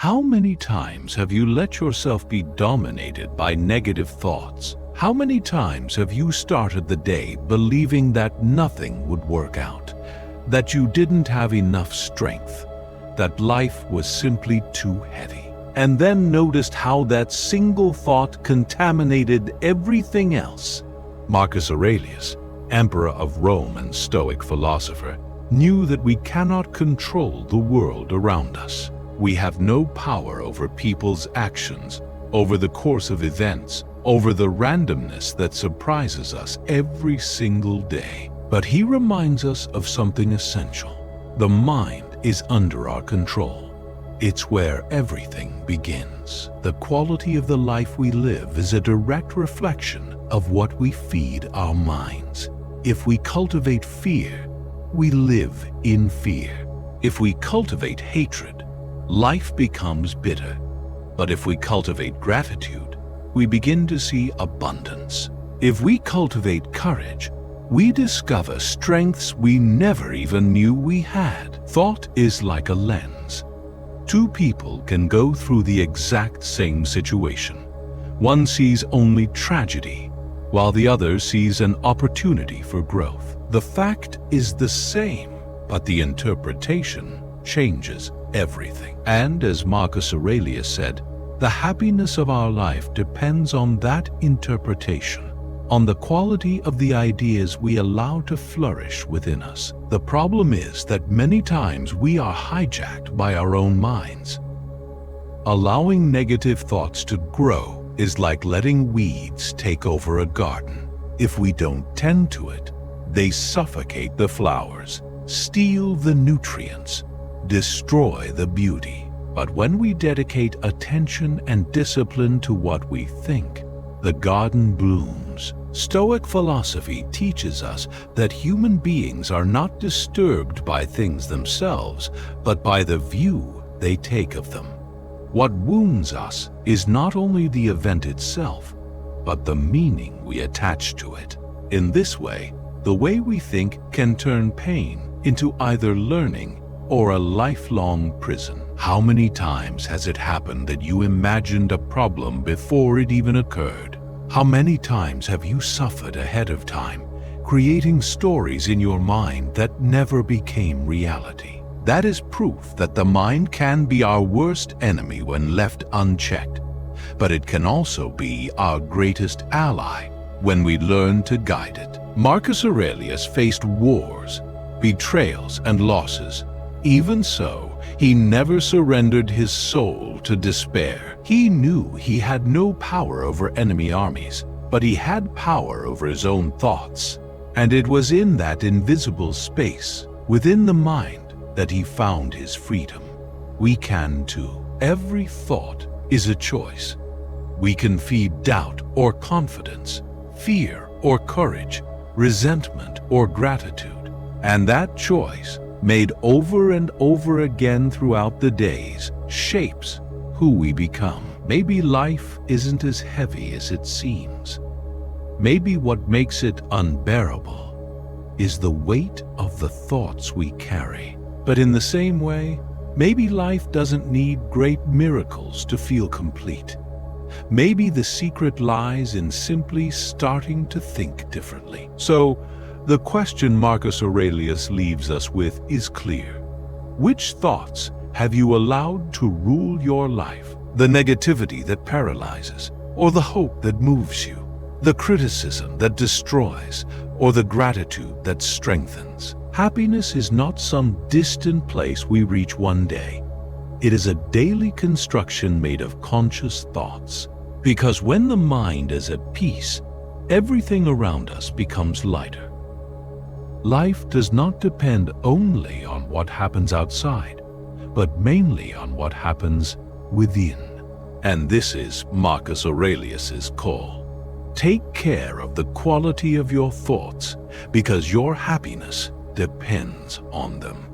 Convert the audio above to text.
How many times have you let yourself be dominated by negative thoughts? How many times have you started the day believing that nothing would work out, that you didn't have enough strength, that life was simply too heavy, and then noticed how that single thought contaminated everything else? Marcus Aurelius, emperor of Rome and Stoic philosopher, knew that we cannot control the world around us. We have no power over people's actions, over the course of events, over the randomness that surprises us every single day. But he reminds us of something essential. The mind is under our control. It's where everything begins. The quality of the life we live is a direct reflection of what we feed our minds. If we cultivate fear, we live in fear. If we cultivate hatred, life becomes bitter. But if we cultivate gratitude, we begin to see abundance. If we cultivate courage, we discover strengths we never even knew we had. Thought is like a lens. Two people can go through the exact same situation. One sees only tragedy, while the other sees an opportunity for growth. The fact is the same, but the interpretation changes everything. And as Marcus Aurelius said, the happiness of our life depends on that interpretation, on the quality of the ideas we allow to flourish within us. The problem is that many times we are hijacked by our own minds. Allowing negative thoughts to grow is like letting weeds take over a garden. If we don't tend to it, they suffocate the flowers, steal the nutrients, destroy the beauty. But when we dedicate attention and discipline to what we think, the garden blooms. Stoic philosophy teaches us that human beings are not disturbed by things themselves, but by the view they take of them. What wounds us is not only the event itself, but the meaning we attach to it. In this way we think can turn pain into either learning or a lifelong prison. How many times has it happened that you imagined a problem before it even occurred? How many times have you suffered ahead of time, creating stories in your mind that never became reality? That is proof that the mind can be our worst enemy when left unchecked, but it can also be our greatest ally when we learn to guide it. Marcus Aurelius faced wars, betrayals, and losses. Even so, he never surrendered his soul to despair. He knew he had no power over enemy armies, but he had power over his own thoughts. And it was in that invisible space, within the mind, that he found his freedom. We can too. Every thought is a choice. We can feed doubt or confidence, fear or courage, resentment or gratitude. And that choice, made over and over again throughout the days, shapes who we become. Maybe life isn't as heavy as it seems. Maybe what makes it unbearable is the weight of the thoughts we carry. But in the same way, maybe life doesn't need great miracles to feel complete. Maybe the secret lies in simply starting to think differently. So, the question Marcus Aurelius leaves us with is clear. Which thoughts have you allowed to rule your life? The negativity that paralyzes, or the hope that moves you? The criticism that destroys, or the gratitude that strengthens? Happiness is not some distant place we reach one day. It is a daily construction made of conscious thoughts. Because when the mind is at peace, everything around us becomes lighter. Life does not depend only on what happens outside, but mainly on what happens within. And this is Marcus Aurelius's call. Take care of the quality of your thoughts, because your happiness depends on them.